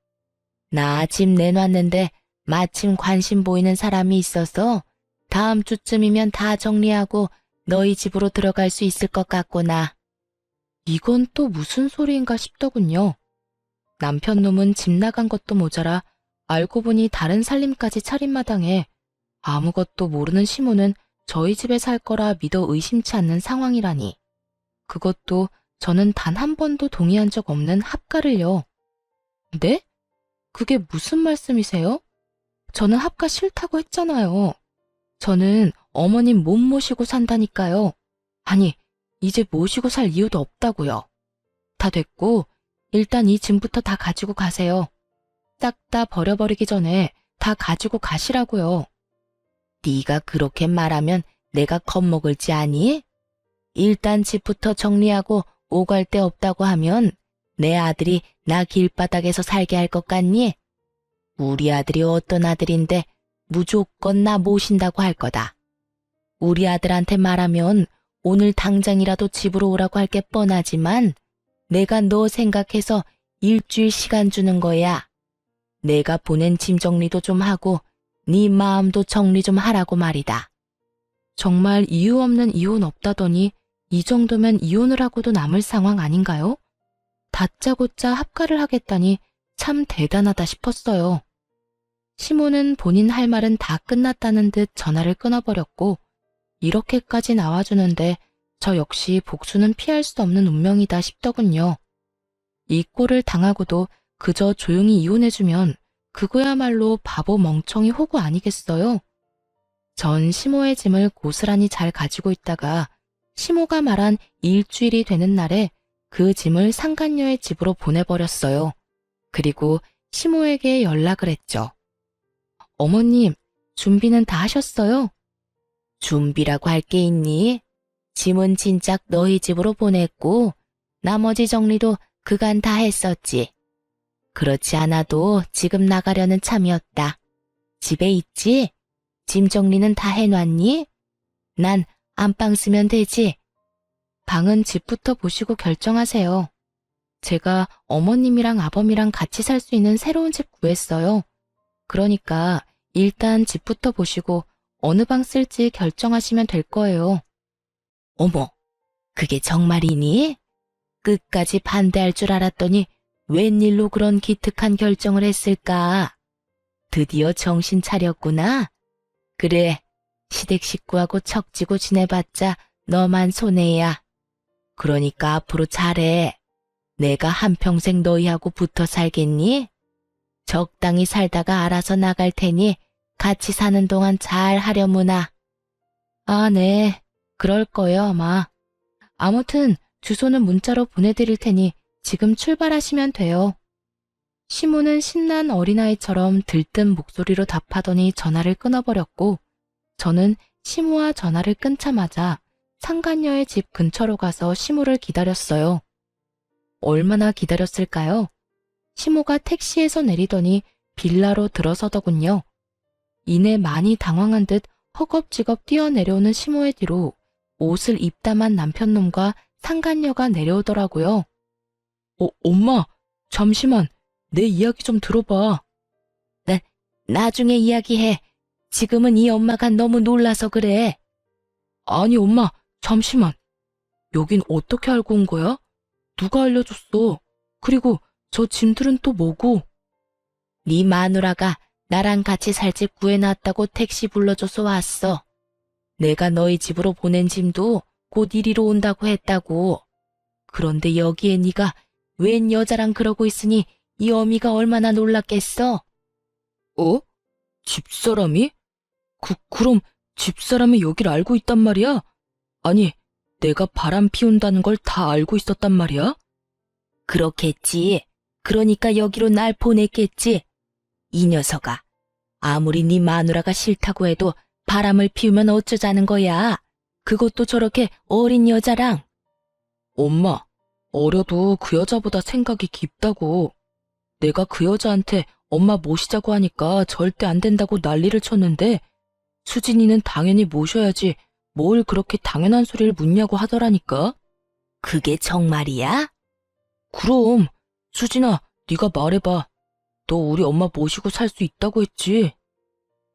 나 짐 내놨는데 마침 관심 보이는 사람이 있어서 다음 주쯤이면 다 정리하고 너희 집으로 들어갈 수 있을 것 같구나. 이건 또 무슨 소리인가 싶더군요. 남편 놈은 집 나간 것도 모자라 알고 보니 다른 살림까지 차린 마당에 아무것도 모르는 시모는 저희 집에 살 거라 믿어 의심치 않는 상황이라니. 그것도 저는 단 한 번도 동의한 적 없는 합가를요. 네? 그게 무슨 말씀이세요? 저는 합가 싫다고 했잖아요. 저는 어머님 못 모시고 산다니까요. 아니, 이제 모시고 살 이유도 없다고요. 다 됐고 일단 이 짐부터 다 가지고 가세요. 싹 다 버려버리기 전에 다 가지고 가시라고요. 네가 그렇게 말하면 내가 겁먹을지 아니? 일단 집부터 정리하고 오갈 데 없다고 하면 내 아들이 나 길바닥에서 살게 할 것 같니? 우리 아들이 어떤 아들인데 무조건 나 모신다고 할 거다. 우리 아들한테 말하면 오늘 당장이라도 집으로 오라고 할 게 뻔하지만 내가 너 생각해서 일주일 시간 주는 거야. 내가 보낸 짐 정리도 좀 하고 네 마음도 정리 좀 하라고 말이다. 정말 이유 없는 이혼 없다더니 이 정도면 이혼을 하고도 남을 상황 아닌가요? 다짜고짜 합가를 하겠다니 참 대단하다 싶었어요. 시모는 본인 할 말은 다 끝났다는 듯 전화를 끊어버렸고 이렇게까지 나와주는데 저 역시 복수는 피할 수 없는 운명이다 싶더군요. 이 꼴을 당하고도 그저 조용히 이혼해주면 그거야말로 바보 멍청이 호구 아니겠어요? 전 시모의 짐을 고스란히 잘 가지고 있다가 시모가 말한 일주일이 되는 날에 그 짐을 상간녀의 집으로 보내버렸어요. 그리고 시모에게 연락을 했죠. 어머님, 준비는 다 하셨어요? 준비라고 할 게 있니? 짐은 진작 너희 집으로 보냈고 나머지 정리도 그간 다 했었지. 그렇지 않아도 지금 나가려는 참이었다. 집에 있지? 짐 정리는 다 해놨니? 난 안방 쓰면 되지. 방은 집부터 보시고 결정하세요. 제가 어머님이랑 아범이랑 같이 살 수 있는 새로운 집 구했어요. 그러니까 일단 집부터 보시고 어느 방 쓸지 결정하시면 될 거예요. 어머, 그게 정말이니? 끝까지 반대할 줄 알았더니 웬일로 그런 기특한 결정을 했을까? 드디어 정신 차렸구나. 그래, 시댁 식구하고 척지고 지내봤자 너만 손해야. 그러니까 앞으로 잘해. 내가 한평생 너희하고 붙어 살겠니? 적당히 살다가 알아서 나갈 테니 같이 사는 동안 잘 하려무나. 아, 네. 그럴 거예요, 아마. 아무튼 주소는 문자로 보내드릴 테니 지금 출발하시면 돼요. 시모는 신난 어린아이처럼 들뜬 목소리로 답하더니 전화를 끊어버렸고 저는 시모와 전화를 끊자마자 상간녀의 집 근처로 가서 시모를 기다렸어요. 얼마나 기다렸을까요? 시모가 택시에서 내리더니 빌라로 들어서더군요. 이내 많이 당황한 듯 허겁지겁 뛰어내려오는 시모의 뒤로 옷을 입다만 남편놈과 상간녀가 내려오더라고요. 엄마, 잠시만, 내 이야기 좀 들어봐. 나중에 이야기해. 지금은 이 엄마가 너무 놀라서 그래. 아니, 엄마, 잠시만. 여긴 어떻게 알고 온 거야? 누가 알려줬어? 그리고 저 짐들은 또 뭐고? 네 마누라가 나랑 같이 살 집 구해놨다고 택시 불러줘서 왔어. 내가 너희 집으로 보낸 짐도 곧 이리로 온다고 했다고. 그런데 여기에 네가 웬 여자랑 그러고 있으니 이 어미가 얼마나 놀랐겠어? 집사람이? 그럼 집사람이 여길 알고 있단 말이야? 아니, 내가 바람 피운다는 걸 다 알고 있었단 말이야? 그렇겠지. 그러니까 여기로 날 보냈겠지. 이 녀석아, 아무리 네 마누라가 싫다고 해도 바람을 피우면 어쩌자는 거야. 그것도 저렇게 어린 여자랑. 엄마, 어려도 그 여자보다 생각이 깊다고. 내가 그 여자한테 엄마 모시자고 하니까 절대 안 된다고 난리를 쳤는데 수진이는 당연히 모셔야지 뭘 그렇게 당연한 소리를 묻냐고 하더라니까. 그게 정말이야? 그럼. 수진아, 네가 말해봐. 너 우리 엄마 모시고 살 수 있다고 했지?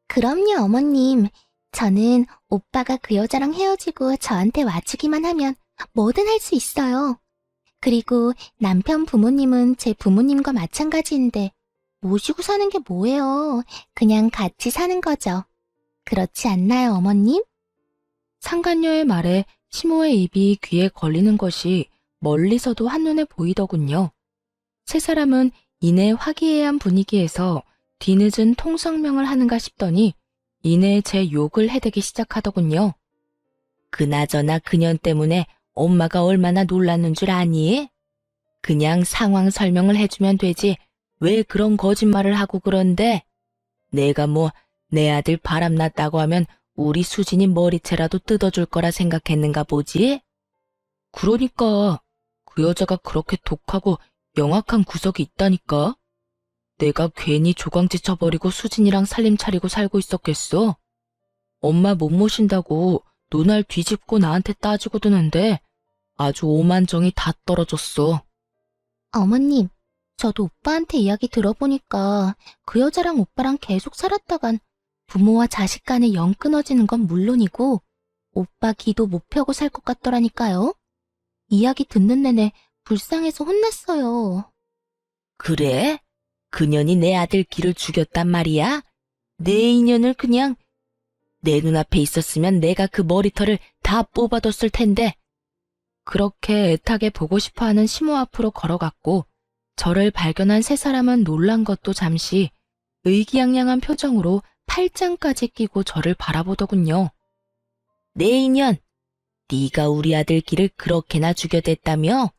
그럼요, 어머님. 저는 오빠가 그 여자랑 헤어지고 저한테 와주기만 하면 뭐든 할 수 있어요. 그리고 남편 부모님은 제 부모님과 마찬가지인데 모시고 사는 게 뭐예요? 그냥 같이 사는 거죠. 그렇지 않나요, 어머님?
상간녀의 말에 시모의 입이 귀에 걸리는 것이 멀리서도 한눈에 보이더군요. 세 사람은 이내 화기애애한 분위기에서 뒤늦은 통성명을 하는가 싶더니 이내 제 욕을 해대기 시작하더군요. 그나저나 그년 때문에 엄마가 얼마나 놀랐는 줄 아니? 그냥 상황 설명을 해주면 되지 왜 그런 거짓말을 하고 그런데? 내가 뭐 내 아들 바람났다고 하면 우리 수진이 머리채라도 뜯어줄 거라 생각했는가 보지? 그러니까 그 여자가 그렇게 독하고 영악한 구석이 있다니까? 내가 괜히 조강지 쳐버리고 수진이랑 살림 차리고 살고 있었겠어? 엄마 못 모신다고 눈알 뒤집고 나한테 따지고 드는데 아주 오만정이 다 떨어졌어.
어머님, 저도 오빠한테 이야기 들어보니까 그 여자랑 오빠랑 계속 살았다간 부모와 자식 간에 영 끊어지는 건 물론이고 오빠 기도 못 펴고 살 것 같더라니까요. 이야기 듣는 내내 불쌍해서 혼났어요.
그래? 그년이 내 아들 길을 죽였단 말이야? 내 인연을 그냥 내 눈앞에 있었으면 내가 그 머리털을 다 뽑아뒀을 텐데. 그렇게 애타게 보고 싶어하는 시모 앞으로 걸어갔고 저를 발견한 세 사람은 놀란 것도 잠시 의기양양한 표정으로 팔짱까지 끼고 저를 바라보더군요. 내 인연, 네가 우리 아들 길을 그렇게나 죽여댔다며?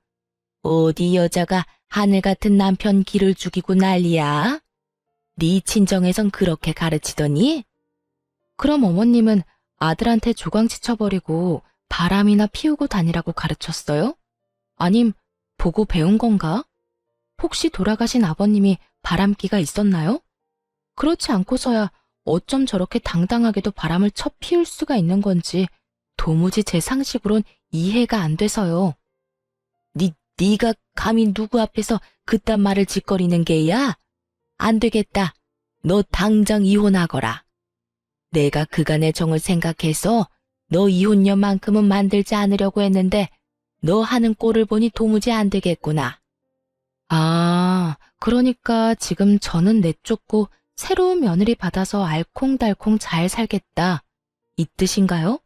어디 여자가 하늘 같은 남편 길을 죽이고 난리야? 네 친정에선 그렇게 가르치더니? 그럼 어머님은 아들한테 조강지 쳐버리고 바람이나 피우고 다니라고 가르쳤어요? 아님 보고 배운 건가? 혹시 돌아가신 아버님이 바람기가 있었나요? 그렇지 않고서야 어쩜 저렇게 당당하게도 바람을 쳐 피울 수가 있는 건지 도무지 제 상식으론 이해가 안 돼서요. 네가 감히 누구 앞에서 그딴 말을 짓거리는 게야? 안 되겠다. 너 당장 이혼하거라. 내가 그간의 정을 생각해서 너 이혼녀만큼은 만들지 않으려고 했는데 너 하는 꼴을 보니 도무지 안 되겠구나. 아, 그러니까 지금 저는 내쫓고 새로운 며느리 받아서 알콩달콩 잘 살겠다. 이 뜻인가요?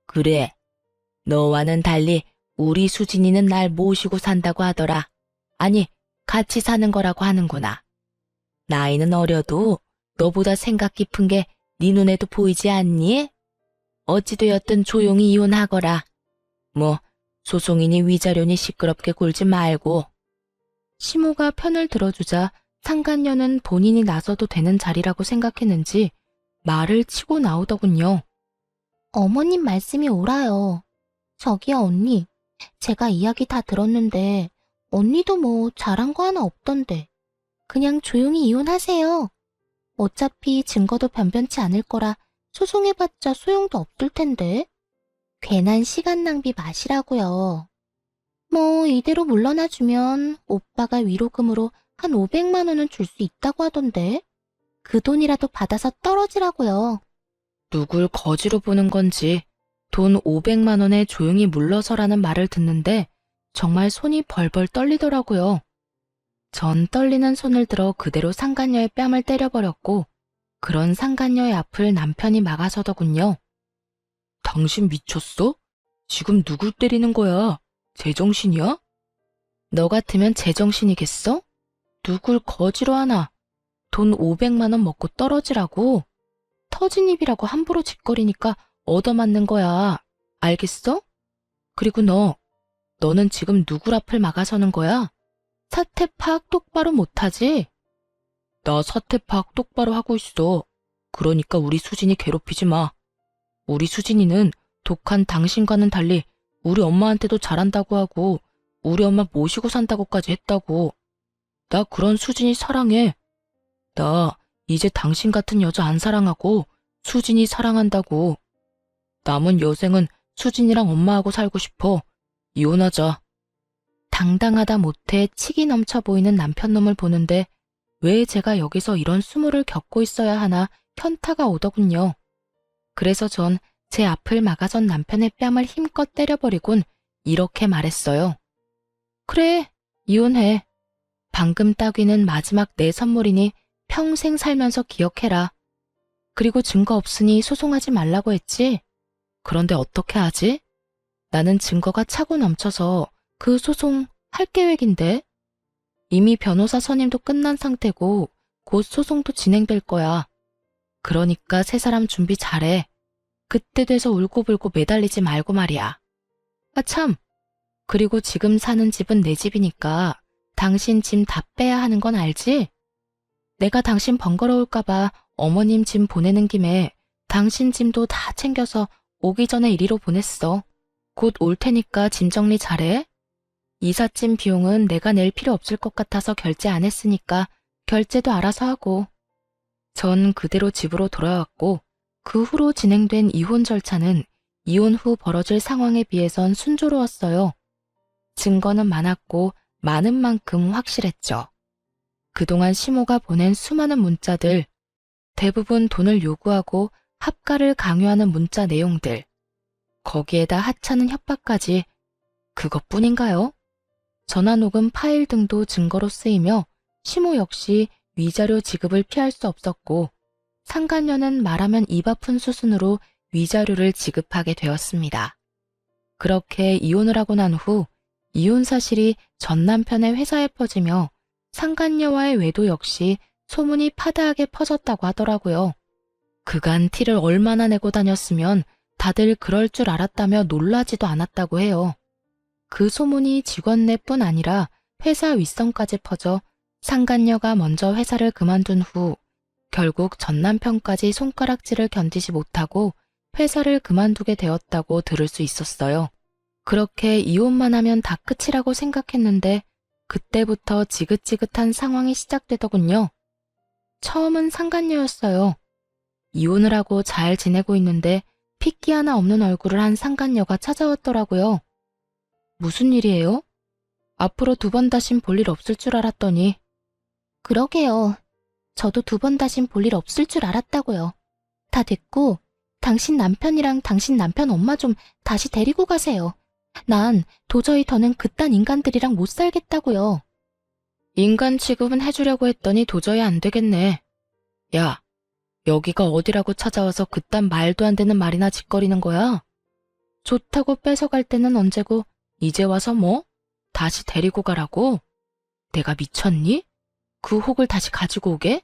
그래. 너와는 달리 우리 수진이는 날 모시고 산다고 하더라. 아니, 같이 사는 거라고 하는구나. 나이는 어려도 너보다 생각 깊은 게 네 눈에도 보이지 않니? 어찌되었든 조용히 이혼하거라. 뭐 소송이니 위자료니 시끄럽게 굴지 말고. 시모가 편을 들어주자 상간녀는 본인이 나서도 되는 자리라고 생각했는지 말을 치고 나오더군요.
어머님 말씀이 옳아요. 저기요, 언니. 제가 이야기 다 들었는데 언니도 뭐 잘한 거 하나 없던데. 그냥 조용히 이혼하세요. 어차피 증거도 변변치 않을 거라 소송해봤자 소용도 없을 텐데. 괜한 시간 낭비 마시라고요. 뭐 이대로 물러나주면 오빠가 위로금으로 한 500만 원은 줄 수 있다고 하던데. 그 돈이라도 받아서 떨어지라고요.
누굴 거지로 보는 건지 돈 500만 원에 조용히 물러서라는 말을 듣는데 정말 손이 벌벌 떨리더라고요. 전 떨리는 손을 들어 그대로 상간녀의 뺨을 때려버렸고 그런 상간녀의 앞을 남편이 막아서더군요. 당신 미쳤어? 지금 누굴 때리는 거야? 제정신이야? 너 같으면 제정신이겠어? 누굴 거지로 하나? 돈 500만 원 먹고 떨어지라고? 터진 입이라고 함부로 짓거리니까 얻어맞는 거야. 알겠어? 그리고 너는 지금 누굴 앞을 막아서는 거야? 사태 파악 똑바로 못하지? 나 사태 파악 똑바로 하고 있어. 그러니까 우리 수진이 괴롭히지 마. 우리 수진이는 독한 당신과는 달리 우리 엄마한테도 잘한다고 하고 우리 엄마 모시고 산다고까지 했다고. 나 그런 수진이 사랑해. 나 이제 당신 같은 여자 안 사랑하고 수진이 사랑한다고. 남은 여생은 수진이랑 엄마하고 살고 싶어. 이혼하자. 당당하다 못해 치기 넘쳐 보이는 남편놈을 보는데 왜 제가 여기서 이런 수모를 겪고 있어야 하나 현타가 오더군요. 그래서 전 제 앞을 막아선 남편의 뺨을 힘껏 때려버리곤 이렇게 말했어요. 그래, 이혼해. 방금 따귀는 마지막 내 선물이니 평생 살면서 기억해라. 그리고 증거 없으니 소송하지 말라고 했지? 그런데 어떻게 하지? 나는 증거가 차고 넘쳐서 그 소송 할 계획인데? 이미 변호사 선임도 끝난 상태고 곧 소송도 진행될 거야. 그러니까 세 사람 준비 잘해. 그때 돼서 울고불고 매달리지 말고 말이야. 아 참! 그리고 지금 사는 집은 내 집이니까 당신 짐 다 빼야 하는 건 알지? 내가 당신 번거로울까봐 어머님 짐 보내는 김에 당신 짐도 다 챙겨서 오기 전에 이리로 보냈어. 곧 올 테니까 짐 정리 잘해. 이삿짐 비용은 내가 낼 필요 없을 것 같아서 결제 안 했으니까 결제도 알아서 하고. 전 그대로 집으로 돌아왔고 그 후로 진행된 이혼 절차는 이혼 후 벌어질 상황에 비해선 순조로웠어요. 증거는 많았고 많은 만큼 확실했죠. 그동안 시모가 보낸 수많은 문자들, 대부분 돈을 요구하고 합가를 강요하는 문자 내용들, 거기에다 하찮은 협박까지 그것뿐인가요? 전화녹음 파일 등도 증거로 쓰이며 시모 역시 위자료 지급을 피할 수 없었고 상간녀는 말하면 입 아픈 수순으로 위자료를 지급하게 되었습니다. 그렇게 이혼을 하고 난 후 이혼 사실이 전 남편의 회사에 퍼지며 상간녀와의 외도 역시 소문이 파다하게 퍼졌다고 하더라고요. 그간 티를 얼마나 내고 다녔으면 다들 그럴 줄 알았다며 놀라지도 않았다고 해요. 그 소문이 직원내뿐 아니라 회사 윗선까지 퍼져 상간녀가 먼저 회사를 그만둔 후 결국 전 남편까지 손가락질을 견디지 못하고 회사를 그만두게 되었다고 들을 수 있었어요. 그렇게 이혼만 하면 다 끝이라고 생각했는데 그때부터 지긋지긋한 상황이 시작되더군요. 처음은 상간녀였어요. 이혼을 하고 잘 지내고 있는데 핏기 하나 없는 얼굴을 한 상간녀가 찾아왔더라고요. 무슨 일이에요? 앞으로 2번 다신 볼 일 없을 줄 알았더니.
그러게요. 저도 2번 다신 볼 일 없을 줄 알았다고요. 다 됐고 당신 남편이랑 당신 남편 엄마 좀 다시 데리고 가세요. 난 도저히 더는 그딴 인간들이랑 못 살겠다고요.
인간 취급은 해주려고 했더니 도저히 안 되겠네. 야, 여기가 어디라고 찾아와서 그딴 말도 안 되는 말이나 짓거리는 거야? 좋다고 뺏어갈 때는 언제고 이제 와서 뭐? 다시 데리고 가라고? 내가 미쳤니? 그 혹을 다시 가지고 오게?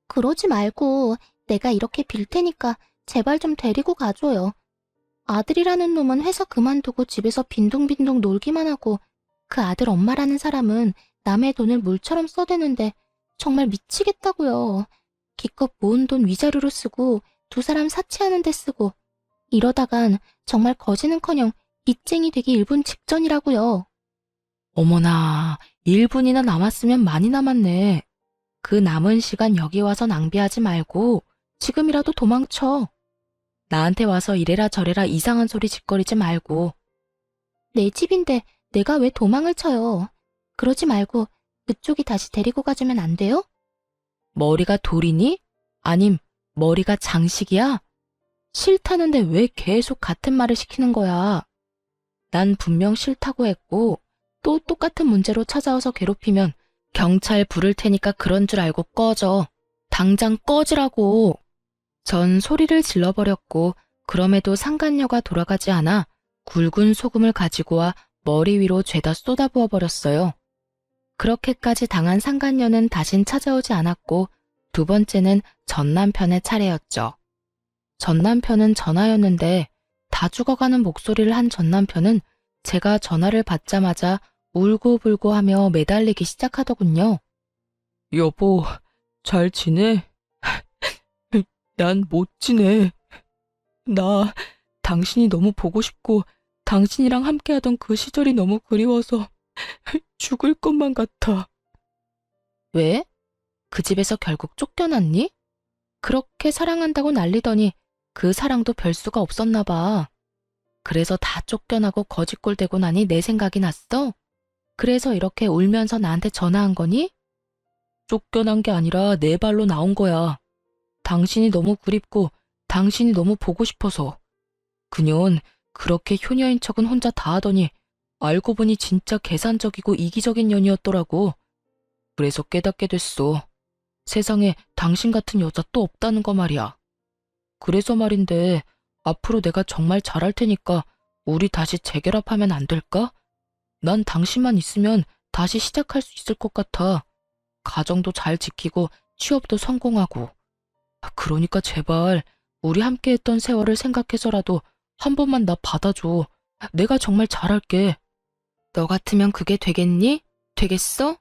그러지 말고 내가 이렇게 빌 테니까 제발 좀 데리고 가줘요. 아들이라는 놈은 회사 그만두고 집에서 빈둥빈둥 놀기만 하고 그 아들 엄마라는 사람은 남의 돈을 물처럼 써대는데 정말 미치겠다고요. 기껏 모은 돈 위자료로 쓰고 2 사람 사치하는 데 쓰고 이러다간 정말 거지는커녕 빚쟁이 되기 1분 직전이라고요.
어머나, 1분이나 남았으면 많이 남았네. 그 남은 시간 여기 와서 낭비하지 말고 지금이라도 도망쳐. 나한테 와서 이래라 저래라 이상한 소리 짓거리지 말고.
내 집인데 내가 왜 도망을 쳐요. 그러지 말고 그쪽이 다시 데리고 가주면 안 돼요?
머리가 돌이니? 아님 머리가 장식이야? 싫다는데 왜 계속 같은 말을 시키는 거야? 난 분명 싫다고 했고 또 똑같은 문제로 찾아와서 괴롭히면 경찰 부를 테니까 그런 줄 알고 꺼져. 당장 꺼지라고. 전 소리를 질러버렸고 그럼에도 상간녀가 돌아가지 않아 굵은 소금을 가지고 와 머리 위로 죄다 쏟아부어 버렸어요. 그렇게까지 당한 상간녀는 다신 찾아오지 않았고 2번째는 전 남편의 차례였죠. 전 남편은 전화였는데 다 죽어가는 목소리를 한 전 남편은 제가 전화를 받자마자 울고불고 하며 매달리기 시작하더군요. 여보, 잘 지내? 난 못 지내. 나 당신이 너무 보고 싶고 당신이랑 함께하던 그 시절이 너무 그리워서 죽을 것만 같아. 왜? 그 집에서 결국 쫓겨났니? 그렇게 사랑한다고 난리더니 그 사랑도 별 수가 없었나 봐. 그래서 다 쫓겨나고 거지꼴 되고 나니 내 생각이 났어? 그래서 이렇게 울면서 나한테 전화한 거니? 쫓겨난 게 아니라 내 발로 나온 거야. 당신이 너무 그립고 당신이 너무 보고 싶어서. 그년 그렇게 효녀인 척은 혼자 다 하더니 알고 보니 진짜 계산적이고 이기적인 년이었더라고. 그래서 깨닫게 됐어. 세상에 당신 같은 여자 또 없다는 거 말이야. 그래서 말인데 앞으로 내가 정말 잘할 테니까 우리 다시 재결합하면 안 될까? 난 당신만 있으면 다시 시작할 수 있을 것 같아. 가정도 잘 지키고 취업도 성공하고. 그러니까 제발 우리 함께했던 세월을 생각해서라도 한 번만 나 받아줘. 내가 정말 잘할게. 너 같으면 그게 되겠니? 되겠어?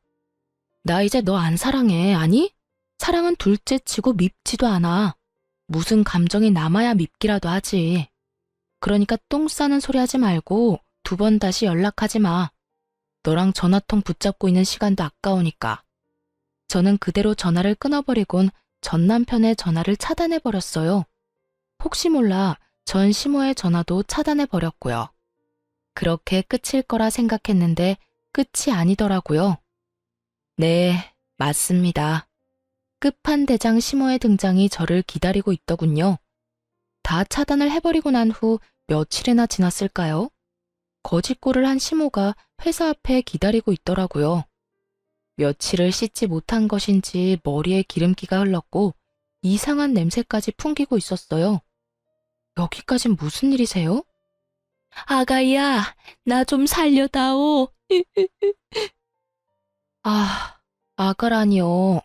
나 이제 너 안 사랑해, 아니? 사랑은 둘째치고 밉지도 않아. 무슨 감정이 남아야 밉기라도 하지. 그러니까 똥 싸는 소리 하지 말고 2번 다시 연락하지 마. 너랑 전화통 붙잡고 있는 시간도 아까우니까. 저는 그대로 전화를 끊어버리곤 전 남편의 전화를 차단해버렸어요. 혹시 몰라 전 시모의 전화도 차단해버렸고요. 그렇게 끝일 거라 생각했는데 끝이 아니더라고요. 네, 맞습니다. 끝판대장 시모의 등장이 저를 기다리고 있더군요. 다 차단을 해버리고 난 후 며칠이나 지났을까요? 거짓골을 한 시모가 회사 앞에 기다리고 있더라고요. 며칠을 씻지 못한 것인지 머리에 기름기가 흘렀고 이상한 냄새까지 풍기고 있었어요. 여기까진 무슨 일이세요? 아가야, 나 좀 살려다오. 아, 아가라니요.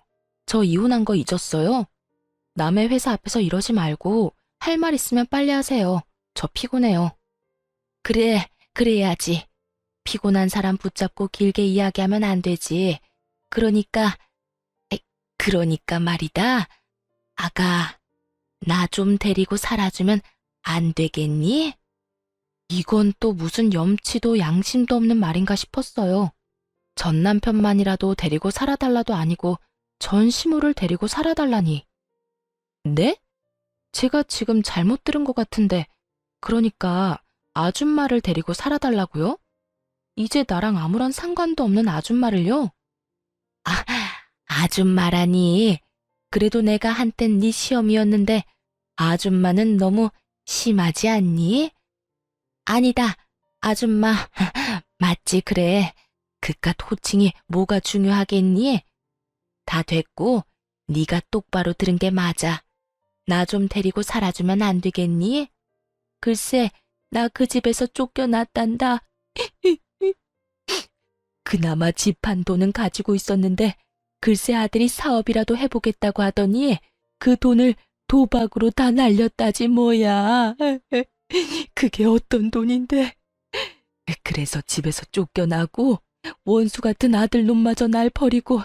저 이혼한 거 잊었어요? 남의 회사 앞에서 이러지 말고 할 말 있으면 빨리 하세요. 저 피곤해요. 그래, 그래야지. 피곤한 사람 붙잡고 길게 이야기하면 안 되지. 그러니까 말이다. 아가, 나 좀 데리고 살아주면 안 되겠니? 이건 또 무슨 염치도 양심도 없는 말인가 싶었어요. 전 남편만이라도 데리고 살아달라도 아니고 전 시모를 데리고 살아달라니. 네? 제가 지금 잘못 들은 것 같은데 그러니까 아줌마를 데리고 살아달라고요? 이제 나랑 아무런 상관도 없는 아줌마를요? 아, 아줌마라니. 그래도 내가 한땐 네 시험이었는데 아줌마는 너무 심하지 않니? 아니다, 아줌마. 맞지, 그래. 그깟 호칭이 뭐가 중요하겠니? 다 됐고 네가 똑바로 들은 게 맞아. 나 좀 데리고 살아주면 안 되겠니? 글쎄, 나 그 집에서 쫓겨났단다. 그나마 집 한 돈은 가지고 있었는데 글쎄 아들이 사업이라도 해보겠다고 하더니 그 돈을 도박으로 다 날렸다지 뭐야. 그게 어떤 돈인데. 그래서 집에서 쫓겨나고 원수 같은 아들놈마저 날 버리고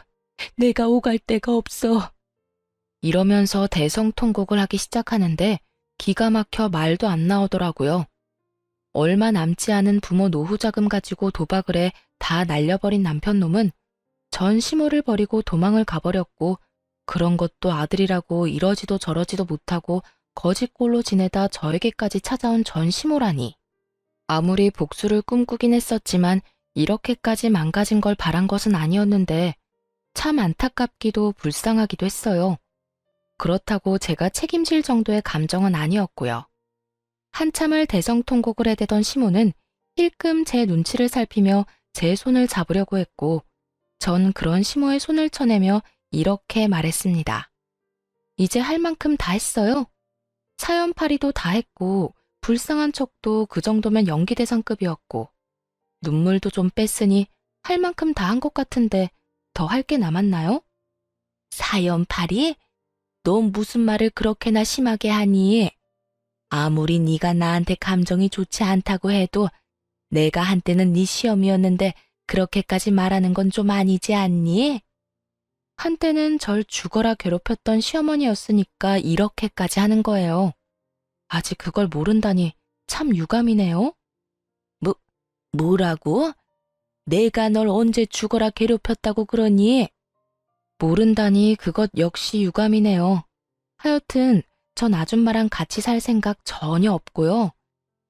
내가 오갈 데가 없어. 이러면서 대성통곡을 하기 시작하는데 기가 막혀 말도 안 나오더라고요. 얼마 남지 않은 부모 노후자금 가지고 도박을 해 다 날려버린 남편놈은 전 시모를 버리고 도망을 가버렸고 그런 것도 아들이라고 이러지도 저러지도 못하고 거짓골로 지내다 저에게까지 찾아온 전 시모라니. 아무리 복수를 꿈꾸긴 했었지만 이렇게까지 망가진 걸 바란 것은 아니었는데 참 안타깝기도 불쌍하기도 했어요. 그렇다고 제가 책임질 정도의 감정은 아니었고요. 한참을 대성통곡을 해대던 시모는 힐끔 제 눈치를 살피며 제 손을 잡으려고 했고 전 그런 시모의 손을 쳐내며 이렇게 말했습니다. 이제 할 만큼 다 했어요. 사연팔이도 다 했고 불쌍한 척도 그 정도면 연기대상급이었고 눈물도 좀 뺐으니 할 만큼 다 한 것 같은데 더 할 게 남았나요? 사연팔이? 너 무슨 말을 그렇게나 심하게 하니? 아무리 네가 나한테 감정이 좋지 않다고 해도 내가 한때는 네 시험이었는데 그렇게까지 말하는 건 좀 아니지 않니? 한때는 절 죽어라 괴롭혔던 시어머니였으니까 이렇게까지 하는 거예요. 아직 그걸 모른다니 참 유감이네요. 뭐라고? 내가 널 언제 죽어라 괴롭혔다고 그러니? 모른다니 그것 역시 유감이네요. 하여튼 전 아줌마랑 같이 살 생각 전혀 없고요.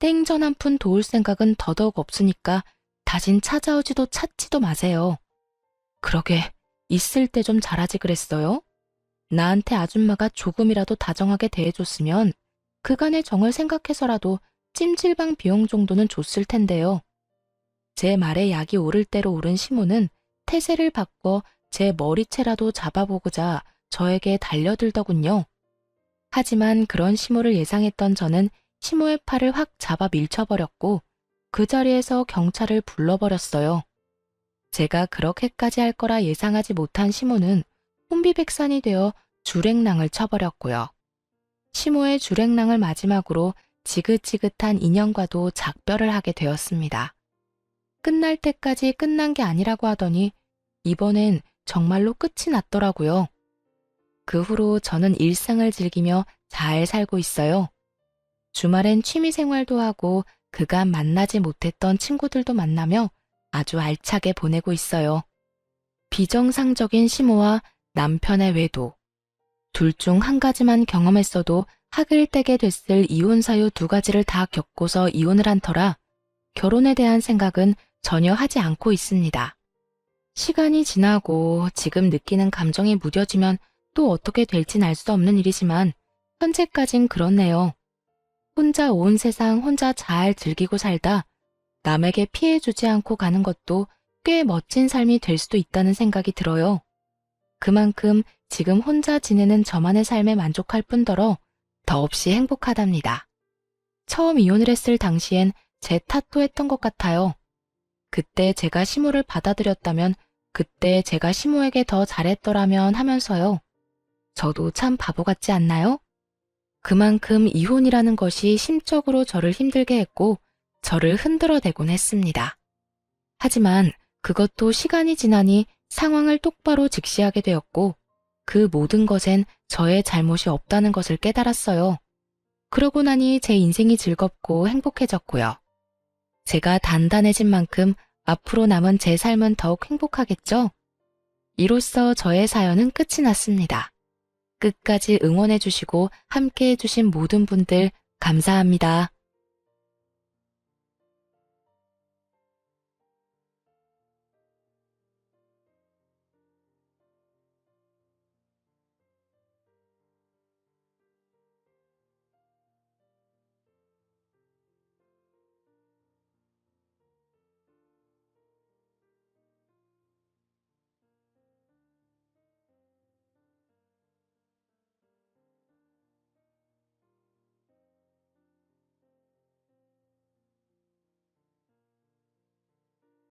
땡전 한 푼 도울 생각은 더더욱 없으니까 다신 찾아오지도 찾지도 마세요. 그러게 있을 때 좀 잘하지 그랬어요. 나한테 아줌마가 조금이라도 다정하게 대해줬으면 그간의 정을 생각해서라도 찜질방 비용 정도는 줬을 텐데요. 제 말에 약이 오를 대로 오른 시모는 태세를 바꿔 제 머리채라도 잡아보고자 저에게 달려들더군요. 하지만 그런 시모를 예상했던 저는 시모의 팔을 확 잡아 밀쳐버렸고 그 자리에서 경찰을 불러버렸어요. 제가 그렇게까지 할 거라 예상하지 못한 시모는 혼비백산이 되어 주랭랑을 쳐버렸고요. 시모의 주랭랑을 마지막으로 지긋지긋한 인형과도 작별을 하게 되었습니다. 끝날 때까지 끝난 게 아니라고 하더니 이번엔 정말로 끝이 났더라고요. 그 후로 저는 일상을 즐기며 잘 살고 있어요. 주말엔 취미생활도 하고 그간 만나지 못했던 친구들도 만나며 아주 알차게 보내고 있어요. 비정상적인 시모와 남편의 외도. 둘 중 한 가지만 경험했어도 학을 떼게 됐을 이혼 사유 두 가지를 다 겪고서 이혼을 한 터라 결혼에 대한 생각은 전혀 하지 않고 있습니다. 시간이 지나고 지금 느끼는 감정이 무뎌지면 또 어떻게 될진 알 수 없는 일이지만 현재까진 그렇네요. 혼자 온 세상 혼자 잘 즐기고 살다 남에게 피해 주지 않고 가는 것도 꽤 멋진 삶이 될 수도 있다는 생각이 들어요. 그만큼 지금 혼자 지내는 저만의 삶에 만족할 뿐더러 더없이 행복하답니다. 처음 이혼을 했을 당시엔 제 탓도 했던 것 같아요. 그때 제가 시모를 받아들였다면 그때 제가 시모에게 더 잘했더라면 하면서요. 저도 참 바보 같지 않나요? 그만큼 이혼이라는 것이 심적으로 저를 힘들게 했고 저를 흔들어대곤 했습니다. 하지만 그것도 시간이 지나니 상황을 똑바로 직시하게 되었고 그 모든 것엔 저의 잘못이 없다는 것을 깨달았어요. 그러고 나니 제 인생이 즐겁고 행복해졌고요. 제가 단단해진 만큼 앞으로 남은 제 삶은 더욱 행복하겠죠? 이로써 저의 사연은 끝이 났습니다. 끝까지 응원해주시고 함께해주신 모든 분들 감사합니다.